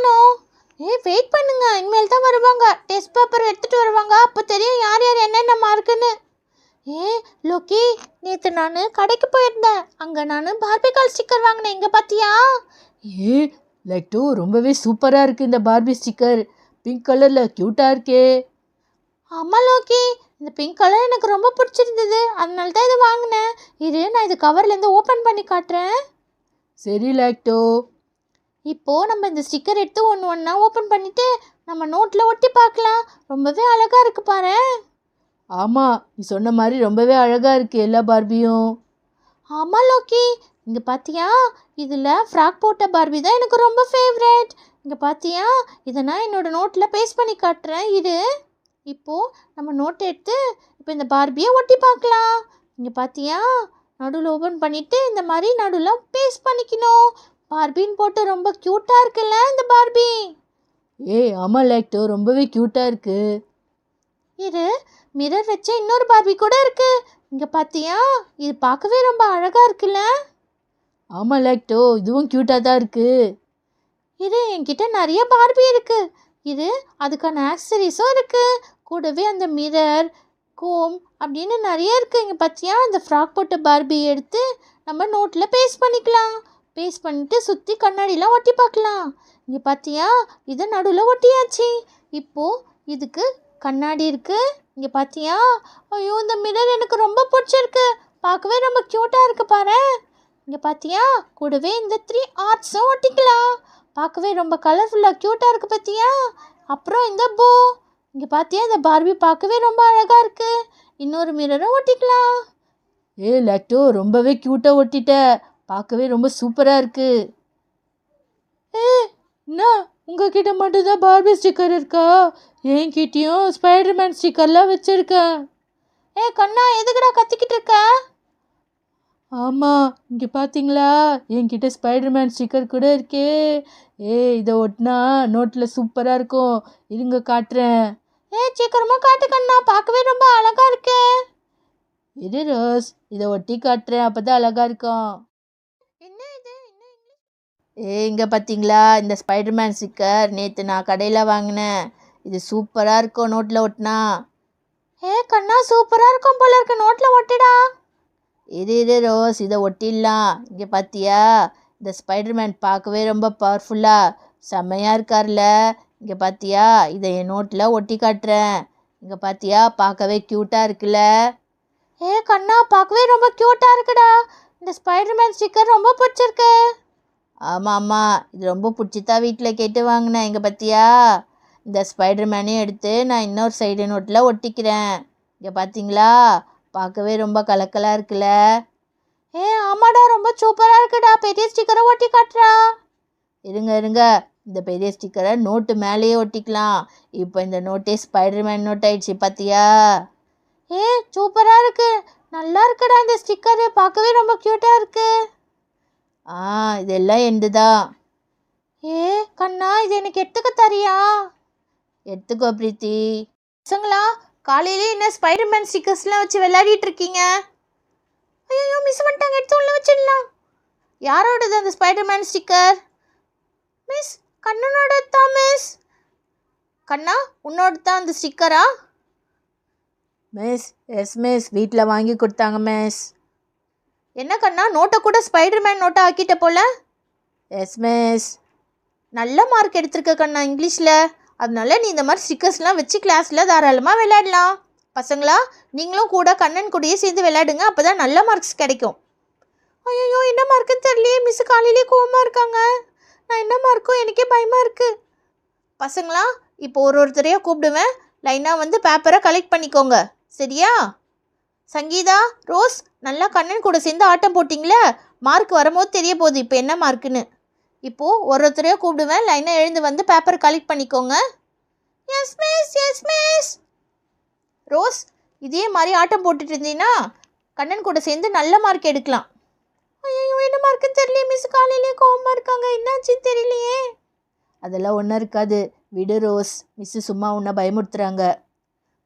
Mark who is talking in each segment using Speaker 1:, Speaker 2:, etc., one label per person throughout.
Speaker 1: காணோம். வெயிட் பண்ணுங்க, இனிமேல் தான் வருவாங்க. டெஸ்ட் பேப்பர் எடுத்துகிட்டு வருவாங்க, அப்போ தெரியும் யார் யார் என்னென்ன மார்க்குன்னு. லோக்கி, நேற்று நான் கடைக்கு போயிருந்தேன். அங்கே நான் பார்பிகால் ஸ்டிக்கர் வாங்கினேன். இங்கே பார்த்தியா?
Speaker 2: லெக்டோ, ரொம்பவே சூப்பராக இருக்குது இந்த பார்பி ஸ்டிக்கர். பிங்க் கலரில் க்யூட்டாக இருக்கே.
Speaker 1: ஆமாம் லோக்கி, இந்த பிங்க் கலர் எனக்கு ரொம்ப பிடிச்சிருந்தது, அதனால தான் இது வாங்கினேன். நான் இது கவர்லேருந்து ஓப்பன் பண்ணி காட்டுறேன்.
Speaker 2: சரி லெக்டோ.
Speaker 1: இப்போது நம்ம இந்த ஸ்டிக்கர் எடுத்து ஒன்று ஒன்றா ஓப்பன் பண்ணிவிட்டு நம்ம நோட்டில் ஒட்டி பார்க்கலாம். ரொம்பவே அழகாக இருக்குது பாரு.
Speaker 2: ஆமாம், நீ சொன்ன மாதிரி ரொம்பவே அழகாக இருக்குது எல்லா பார்பியும்.
Speaker 1: ஆமாம் லோக்கி, இங்கே பார்த்தியா? இதில் ஃப்ராக் போட்ட பார்பி தான் எனக்கு ரொம்ப ஃபேவரட். இங்கே பார்த்தியா? இதை நான் என்னோடய நோட்டில் பேஸ்ட் பண்ணி காட்டுறேன். இப்போது நம்ம நோட்டை எடுத்து இப்போ இந்த பார்பியை ஒட்டி பார்க்கலாம். இங்கே பார்த்தியா? நடுவில் ஓப்பன் பண்ணிவிட்டு இந்த மாதிரி நடுவில் பேஸ்ட் பண்ணிக்கணும். பார்பின்னு போட்டு ரொம்ப க்யூட்டாக இருக்குல்ல இந்த பார்பி?
Speaker 2: ஆமாம் லெக்டோ, ரொம்பவே க்யூட்டாக இருக்குது.
Speaker 1: மிரர் வச்ச இன்னொரு பார்பி கூட இருக்குது. இங்கே பார்த்தியா? இது பார்க்கவே ரொம்ப அழகாக இருக்குல்ல?
Speaker 2: ஆமாம் லெக்டோ, இதுவும் க்யூட்டாக தான் இருக்குது.
Speaker 1: என்கிட்ட நிறைய பார்பி இருக்குது. அதுக்கான ஆக்சசரிஸும் இருக்குது. கூடவே அந்த மிரர், கோம் அப்படின்னு நிறைய இருக்குது. இங்கே பார்த்தியா? இந்த ஃப்ராக் போட்ட பார்பி எடுத்து நம்ம நோட்டில் பேஸ்ட் பண்ணிக்கலாம். பேஸ்ட் பண்ணிவிட்டு சுற்றி கண்ணாடிலாம் ஒட்டி பார்க்கலாம். இங்கே பார்த்தியா? இதை நடுவில் ஒட்டியாச்சு. இப்போது இதுக்கு கண்ணாடி இருக்குது. இங்கே பார்த்தியா? ஐயோ, இந்த மிரர் எனக்கு ரொம்ப பிடிச்சிருக்கு. பார்க்கவே ரொம்ப க்யூட்டாக இருக்குது பாரு. இங்கே பார்த்தியா? கூடவே இந்த 3 ஆர்ட்ஸும் ஒட்டிக்கலாம். பார்க்கவே ரொம்ப கலர்ஃபுல்லாக க்யூட்டாக இருக்குது பார்த்தியா? அப்புறம் இந்த போ. இங்கே பார்த்தியா? இந்த பார்பி பார்க்கவே ரொம்ப அழகாக இருக்குது. இன்னொரு மிரரும் ஒட்டிக்கலாம்.
Speaker 2: லெக்டோ, ரொம்பவே க்யூட்டாக ஒட்டிட்ட. பார்க்கவே ரொம்ப சூப்பராக இருக்குது. என்ன, உங்ககிட்ட மட்டும்தான் பார்பி ஸ்டிக்கர் இருக்கா? என்கிட்டயும் ஸ்பைடர்மேன் ஸ்டிக்கர்லாம் வச்சுருக்கேன்.
Speaker 1: கண்ணா, எதுக்குடா கத்திக்கிட்டு இருக்க?
Speaker 2: ஆமாம், இங்கே பார்த்தீங்களா? என்கிட்ட ஸ்பைடர்மேன் ஸ்டிக்கர் கூட இருக்கே. இதை ஒட்டினா நோட்டில் சூப்பராக இருக்கும். இருங்க காட்டுறேன்.
Speaker 1: சீக்கிரமாக காட்டு கண்ணா, பார்க்கவே ரொம்ப அழகாக இருக்கு.
Speaker 2: இரு ரோஸ், இதை ஒட்டி காட்டுறேன், அப்போ தான் அழகாக இருக்கும்.
Speaker 1: என்ன இது?
Speaker 2: இங்கே பார்த்தீங்களா? இந்த ஸ்பைடர்மேன் ஸ்டிக்கர் நேற்று நான் கடையில் வாங்கினேன். இது சூப்பராக இருக்கும் நோட்டில் ஒட்டினா.
Speaker 1: கண்ணா, சூப்பராக இருக்கும் போல இருக்கு. நோட்டில் ஒட்டிடா.
Speaker 2: இரு ரோஸ், இதை ஒட்டிடலாம். இங்கே பார்த்தியா? இந்த ஸ்பைடர்மேன் பார்க்கவே ரொம்ப பவர்ஃபுல்லாக செம்மையாக இருக்கார்ல. இங்கே பார்த்தியா? இதை என் நோட்டில் ஒட்டி காட்டுறேன். இங்கே பார்த்தியா? பார்க்கவே க்யூட்டாக இருக்குல்ல?
Speaker 1: கண்ணா, பார்க்கவே ரொம்ப க்யூட்டாக இருக்குடா. இந்த ஸ்பைடர்மேன் ஸ்டிக்கர் ரொம்ப பிடிச்சிருக்கு.
Speaker 2: ஆமாம், இது ரொம்ப பிடிச்சிதான் வீட்டில் கேட்டு வாங்கினேன். இங்கே பார்த்தியா? இந்த ஸ்பைடர்மேனையும் எடுத்து நான் இன்னொரு சைடு நோட்டில் ஒட்டிக்கிறேன். இங்கே பார்த்தீங்களா? பார்க்கவே ரொம்ப கலக்கலாக இருக்குல்ல?
Speaker 1: ஆமாடா, ரொம்ப சூப்பராக இருக்குடா. பெரிய ஸ்டிக்கரை ஒட்டி காட்டுறா.
Speaker 2: இருங்க, இந்த பெரிய ஸ்டிக்கரை நோட்டு மேலேயே ஒட்டிக்கலாம். இப்போ இந்த நோட்டே ஸ்பைடர்மேன் நோட் ஆயிடுச்சு. பார்த்தியா?
Speaker 1: சூப்பராக இருக்கு. நல்லா இருக்குடா இந்த ஸ்டிக்கரு. பார்க்கவே ரொம்ப க்யூட்டாக இருக்கு.
Speaker 2: இதெல்லாம் எண்டு தான்.
Speaker 1: கண்ணா, இது எனக்கு எடுத்துக்க தரியா?
Speaker 2: எடுத்துக்கோ பிரீத்தி.
Speaker 1: பசங்களா, காலையிலே என்ன ஸ்பைடர்மேன் ஸ்டிக்கர்ஸ்லாம் வச்சு விளையாடிட்டு இருக்கீங்க? ஐயோ, மிஸ் பண்ணிட்டாங்க. எடுத்து உள்ள வச்சிடலாம். யாரோடது அந்த ஸ்பைடர்மேன் ஸ்டிக்கர்? மிஸ், கண்ணனோட தான் மிஸ். கண்ணா, உன்னோட தான் அந்த ஸ்டிக்கரா?
Speaker 2: மிஸ், எஸ் மிஸ், வீட்டில் வாங்கி கொடுத்தாங்க மிஸ்.
Speaker 1: என்ன கண்ணா, நோட்டை கூட ஸ்பைடர்மேன் நோட்டை ஆக்கிட்ட போல?
Speaker 2: Yes miss.
Speaker 1: நல்ல மார்க் எடுத்திருக்க கண்ணா இங்கிலீஷில். அதனால நீ இந்த மாதிரி ஸ்டிக்கர்ஸ்லாம் வச்சு கிளாஸில் தாராளமாக விளையாடலாம். பசங்களா, நீங்களும் கூட கண்ணன் கூடயே சேர்ந்து விளையாடுங்க. அப்போ தான் நல்ல மார்க்ஸ் கிடைக்கும். ஐயோ, என்ன மார்க்குன்னு தெரியலையே. மிஸ் காலையிலே கோவமாக இருக்காங்க. நான் என்ன மார்க்கோ எனக்கே பயமாக இருக்குது. பசங்களா, இப்போ ஒருத்தரையாக கூப்பிடுவேன். லைனாக வந்து பேப்பரை கலெக்ட் பண்ணிக்கோங்க. சரியா? சங்கீதா, ரோஸ், நல்லா கண்ணன் கூட சேர்ந்து ஆட்டம் போட்டிங்களே. மார்க் வரும்போது தெரிய போகுது இப்போ என்ன மார்க்குன்னு. இப்போது ஒருத்தரையாக கூப்பிடுவேன். லைனாக எழுந்து வந்து பேப்பர் கலெக்ட் பண்ணிக்கோங்க. Yes miss, yes miss. Rose, இதே மாதிரி ஆட்டம் போட்டுட்டு இருந்தீங்கன்னா கண்ணன் கூட சேர்ந்து நல்ல மார்க் எடுக்கலாம். ஐயோ, என்ன மார்க்குன்னு தெரியலையே. மிஸ் காலையிலே கோவமாக இருக்காங்க. என்னாச்சுன்னு தெரியலையே.
Speaker 2: அதெல்லாம் ஒன்றும் இருக்காது, விடு ரோஸ். மிஸ்ஸு சும்மா உன்னை பயமுறுத்துறாங்க.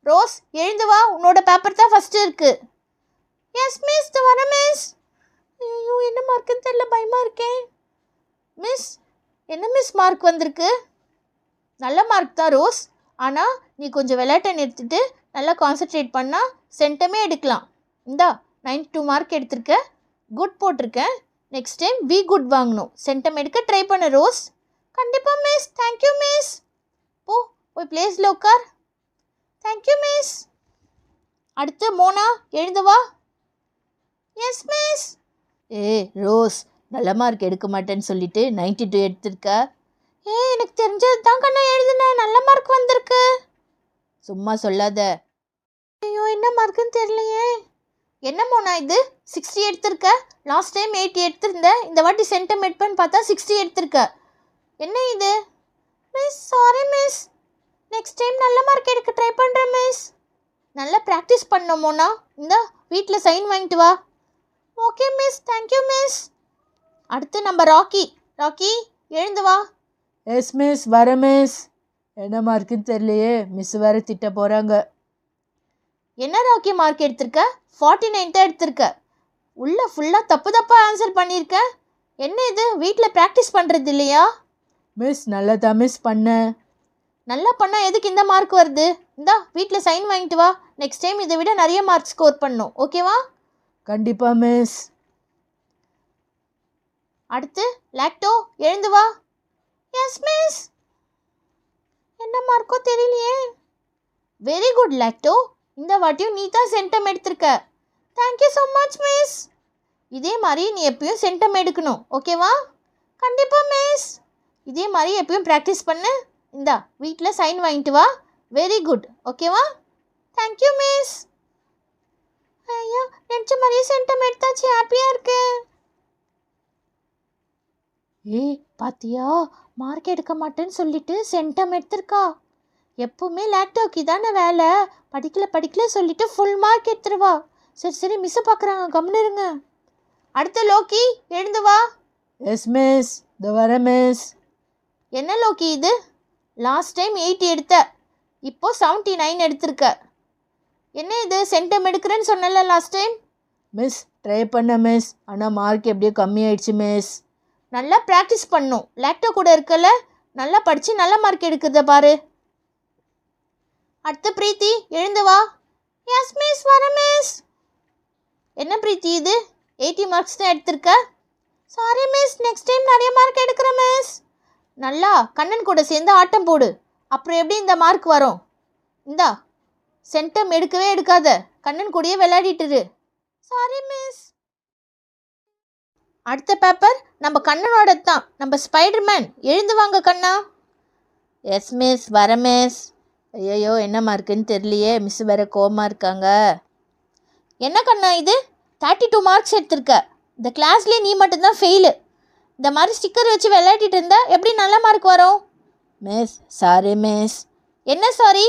Speaker 1: ரோஸ், எழுந்து வா. உன்னோட பேப்பர் தான் ஃபஸ்ட்டு இருக்குது. எஸ் மிஸ், வர மிஸ். ஐயோ, என்ன மார்க்குன்னு தெரியல, பயமாக இருக்கேன். மிஸ், என்ன மிஸ் மார்க் வந்திருக்கு? நல்ல மார்க் தான் ரோஸ். ஆனால் நீ கொஞ்சம் விளையாட்டை நிறுத்திட்டு நல்லா கான்சென்ட்ரேட் பண்ணால் சென்டமே எடுக்கலாம். இந்தா 92 மார்க் எடுத்திருக்க, குட் போட்டிருக்கேன். நெக்ஸ்ட் டைம் பி குட் வாங்கணும். சென்டம் எடுக்க ட்ரை பண்ண ரோஸ். கண்டிப்பாக மிஸ். Thank you miss. போய் பிளேஸில் உட்கார். Thank you miss. அடுத்து மோனா, எழுந்து வா. Yes miss.
Speaker 2: ரோஸ், நல்ல மார்க் எடுக்க மாட்டேன்னு சொல்லிட்டு 92 எடுத்திருக்க.
Speaker 1: எனக்கு தெரிஞ்சது தான் கண்ணா எழுதுனேன். நல்ல மார்க் வந்திருக்கு.
Speaker 2: சும்மா சொல்லாத.
Speaker 1: ஐயோ, என்ன மார்க்குன்னு தெரியலையே. என்ன மோனா இது? 60 எடுத்திருக்க. Last time 80 எடுத்திருந்த. இந்த வாட்டி சென்டம் எடுப்பேன்னு பார்த்தா 60 எடுத்திருக்க. என்ன இது? Miss, sorry miss. Next time நல்ல மார்க் எடுக்க ட்ரை பண்ணுறேன் மிஸ். நல்லா ப்ராக்டிஸ் பண்ணோம் மோனா. இந்த வீட்டில் சைன் வாங்கிட்டு வா. Okay miss. Thank you miss. அடுத்து நம்ம ராக்கி. ராக்கி, எழுந்து வா.
Speaker 2: எஸ் மிஸ், வர மிஸ். என்ன மார்க்குன்னு தெரியலையே, மிஸ் வேறு திட்ட போகிறாங்க.
Speaker 1: என்ன ராக்கி மார்க் எடுத்திருக்க? 49 தான் எடுத்திருக்க. உள்ள ஃபுல்லாக தப்பாக ஆன்சர் பண்ணியிருக்க. என்ன இது, வீட்டில் ப்ராக்டிஸ் பண்ணுறது இல்லையா?
Speaker 2: மிஸ், நல்லா தான் மிஸ் பண்ணேன்.
Speaker 1: நல்லா பண்ணால் எதுக்கு இந்த மார்க் வருது? இந்தா வீட்டில் சைன் வாங்கிட்டு வா. நெக்ஸ்ட் டைம் இதை விட நிறைய மார்க் ஸ்கோர் பண்ணணும். ஓகேவா?
Speaker 2: கண்டிப்பாக மிஸ்.
Speaker 1: அடுத்து லாக்டோ, எழுந்து வா. Yes miss. என்ன மார்க்கோ தெரியலையே. Very good lacto. இந்த வாட்டியும் நீ தான் சென்டம் எடுத்திருக்க. Thank you so much miss. இதே மாதிரி நீ எப்பயும் சென்டம் எடுக்கணும். ஓகேவா? கண்டிப்பாக மிஸ். இதே மாதிரி எப்பயும் ப்ராக்டிஸ் பண்ணு. இந்தா வீட்டில் சைன் வாங்கிட்டு வா. Very good. ஓகேவா? Thank you miss. ஐயோ, நினச்ச மாதிரியே சென்டம் எடுத்தாச்சு. ஹாப்பியாக இருக்கு. பாத்தியா, மார்க் எடுக்க மாட்டேன்னு சொல்லிட்டு சென்டம் எடுத்திருக்கா. எப்பவுமே லேப்டாப்க்கு தானே வேலை. படிக்கல சொல்லிட்டு ஃபுல் மார்க் எடுத்துருவா. சரி மிஸ்ஸை பார்க்குறாங்க, கம்முன்னு இருங்க. அடுத்த லோக்கி, எழுந்து வா.
Speaker 2: எஸ் மிஸ், இந்த வர மிஸ்.
Speaker 1: என்ன லோக்கி இது? லாஸ்ட் டைம் 80 எடுத்த, இப்போ 79 எடுத்திருக்க. என்ன இது, சென்டம் எடுக்கிறேன்னு சொன்னல லாஸ்ட் டைம்?
Speaker 2: மிஸ், ட்ரை பண்ண மிஸ், ஆனால் மார்க் எப்படியோ கம்மியாயிடுச்சு மிஸ்.
Speaker 1: நல்லா ப்ராக்டிஸ் பண்ணும். லேப்டாப் கூட இருக்கல, நல்லா படித்து நல்ல மார்க் எடுக்கிறத பாரு. அடுத்து பிரீத்தி, எழுந்து வா. எஸ் மிஸ், வர மிஸ். என்ன பிரீத்தி இது, 80 மார்க்ஸ் தான் எடுத்திருக்க. சாரி மிஸ், நெக்ஸ்ட் டைம் நிறைய மார்க் எடுக்கிறேன் மிஸ். நல்லா கண்ணன் கூட சேர்ந்து ஆட்டம் போடு. அப்புறம் எப்படி இந்த மார்க் வரும்? இந்தா சென்டம் எடுக்கவே எடுக்காத, கண்ணன் கூடயே விளையாடிட்டுரு. Sorry miss. அடுத்த பேப்பர் நம்ம கண்ணனோட தான், நம்ம ஸ்பைடர்மேன். எழுந்து வாங்க கண்ணா.
Speaker 2: எஸ் மிஸ், வர மிஸ். ஐயோ, என்ன மார்க்குன்னு தெரியலையே, மிஸ் வேறு கோவமாக இருக்காங்க.
Speaker 1: என்ன கண்ணா இது, 32 மார்க்ஸ் எடுத்திருக்க. இந்த கிளாஸ்லேயே நீ மட்டும்தான் ஃபெயிலு. இந்த மாதிரி ஸ்டிக்கர் வச்சு விளையாடிட்டு இருந்தா எப்படி நல்ல மார்க் வரும்?
Speaker 2: Miss, sorry miss.
Speaker 1: என்ன சாரி?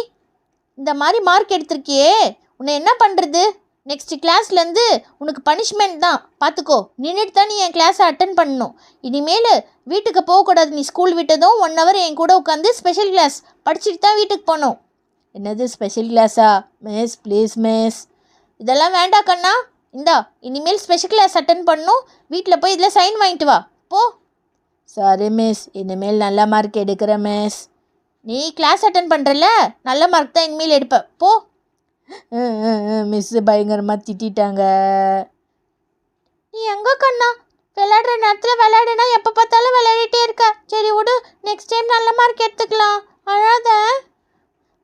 Speaker 1: இந்த மாதிரி மார்க் எடுத்திருக்கியே, உன்னை என்ன பண்ணுறது? நெக்ஸ்ட் கிளாஸ்லேருந்து உனக்கு பனிஷ்மெண்ட் தான், பார்த்துக்கோ. நின்றுட்டு தான் நீ என் கிளாஸை அட்டன் பண்ணணும். இனிமேல் வீட்டுக்கு போகக்கூடாது. நீ ஸ்கூல் விட்டதும் 1 hour என் கூட உட்காந்து ஸ்பெஷல் கிளாஸ் படிச்சுட்டு தான் வீட்டுக்கு போகணும்.
Speaker 2: என்னது ஸ்பெஷல் கிளாஸா? Miss, please miss.
Speaker 1: இதெல்லாம் வேண்டாம் கண்ணா. இந்தா இனிமேல் ஸ்பெஷல் கிளாஸ் அட்டன் பண்ணணும். வீட்டில் போய் இதில் சைன் வாங்கிட்டு வா, போ.
Speaker 2: சாரி மிஸ், இனிமேல் நல்ல மார்க் எடுக்கிறேன் மிஸ்.
Speaker 1: நீ கிளாஸ் அட்டன் பண்ணுறல, நல்ல மார்க் தான் இனிமேல் எடுப்ப, போ.
Speaker 2: மிஸ்ஸு பயங்கரமாக திட்டாங்க.
Speaker 1: நீ எங்கே கண்ணா, விளையாடுற நேரத்தில் விளையாடுனா எப்போ பார்த்தாலும் விளையாடிட்டே இருக்க. சரி விடு, நெக்ஸ்ட் டைம் நல்ல மார்க் எடுத்துக்கலாம், அழாத.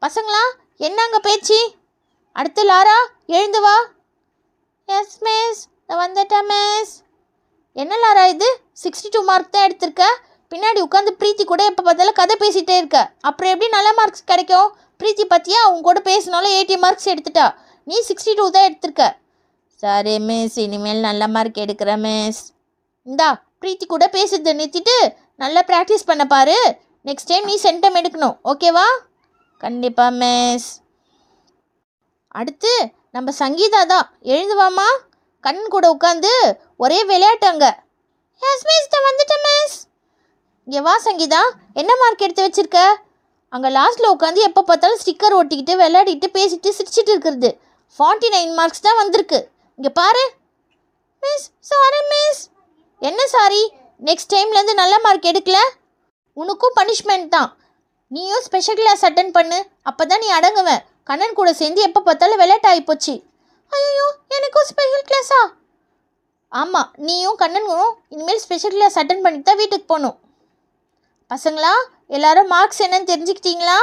Speaker 1: பசங்களா, என்னங்க பேச்சு? அடுத்து லாரா, எழுந்து வா. எஸ் மிஸ், வந்துட்டேன் மிஸ். என்ன லாரா இது, 62 மார்க் தான் எடுத்திருக்க. பின்னாடி உட்காந்து பிரீத்தி கூட எப்போ பார்த்தாலும் கதை பேசிகிட்டே இருக்க. அப்புறம் எப்படி நல்ல மார்க்ஸ் கிடைக்கும்? பிரீத்தி பற்றியா, அவங்க கூட பேசினாலும் 80 மார்க்ஸ் எடுத்துட்டா. நீ 62 தான் எடுத்திருக்க.
Speaker 2: சாரி மிஸ், இனிமேல் நல்ல மார்க் எடுக்கிறேன் மிஸ்.
Speaker 1: இந்தா பிரீத்தி கூட பேசுறதை நிறுத்திட்டு நல்லா ப்ராக்டிஸ் பண்ண பாரு. நெக்ஸ்ட் டைம் நீ சென்டம் எடுக்கணும். ஓகேவா?
Speaker 2: கண்டிப்பாக மிஸ்.
Speaker 1: அடுத்து நம்ம சங்கீதா தான். எழுந்து வாமா. கண்ணன் கூட உட்காந்து ஒரே விளையாட்டு அங்கே. எஸ் மிஸ், வந்துட்டேன் மிஸ். இங்கே வா சங்கீதா, என்ன மார்க் எடுத்து வச்சிருக்க? அங்கே லாஸ்ட்டில் உட்காந்து எப்போ பார்த்தாலும் ஸ்டிக்கர் ஒட்டிக்கிட்டு விளையாடிட்டு பேசிட்டு சிரிச்சிட்டு இருக்கிறது. 49 மார்க்ஸ் தான் வந்திருக்கு. இங்கே பாரு. Miss, sorry miss. என்ன சாரி? நெக்ஸ்ட் டைம்லேருந்து நல்ல மார்க் எடுக்கல. உனக்கும் பனிஷ்மெண்ட் தான். நீயும் ஸ்பெஷல் கிளாஸ் அட்டன் பண்ணு, அப்போ தான் நீ அடங்குவேன். கண்ணன் கூட சேர்ந்து எப்போ பார்த்தாலும் விளையாட்டு ஆகிப்போச்சு. ஐயோ, எனக்கும் ஸ்பெஷல் கிளாஸா? ஆமாம், நீயும் கண்ணனும் இனிமேல் ஸ்பெஷல் கிளாஸ் அட்டன் பண்ணிட்டு தான் வீட்டுக்கு போகணும். பசங்களா, எல்லாரும் மார்க்ஸ் என்னன்னு தெரிஞ்சுக்கிட்டீங்களா?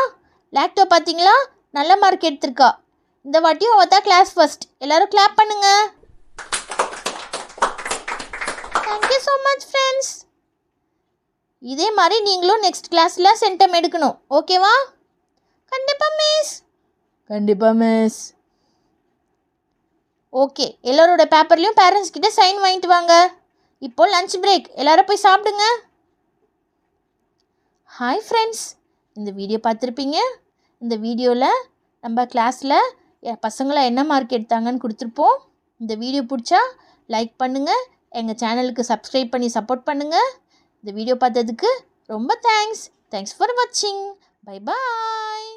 Speaker 1: லாக்டோ பார்த்தீங்களா? நல்ல மார்க் எடுத்திருக்கா. இந்த வாட்டியும் அவள் தான் கிளாஸ் ஃபர்ஸ்ட். எல்லாரும் கிளாப் பண்ணுங்க. Thank you so much friends. இதே மாதிரி நீங்களும் நெக்ஸ்ட் கிளாஸில் சென்டம் எடுக்கணும், ஓகேவா? கண்டிப்பாக மிஸ்.
Speaker 2: கண்டிப்பாக மிஸ்.
Speaker 1: ஓகே, எல்லாரோட பேப்பர்லேயும் பேரண்ட்ஸ் கிட்ட சைன் வாங்கிட்டு வாங்க. இப்போ லஞ்ச் பிரேக், எல்லாரும் போய் சாப்பிடுங்க. ஹாய் ஃப்ரெண்ட்ஸ், இந்த வீடியோ பார்த்துருப்பீங்க. இந்த வீடியோவில் நம்ம கிளாஸில் பசங்களை என்ன மார்க் எடுத்தாங்கன்னு கொடுத்துருப்போம். இந்த வீடியோ பிடிச்சா லைக் பண்ணுங்கள், எங்கள் சேனலுக்கு சப்ஸ்கிரைப் பண்ணி சப்போர்ட் பண்ணுங்கள். இந்த வீடியோ பார்த்ததுக்கு ரொம்ப தேங்க்ஸ் ஃபார் வாட்சிங். Bye bye.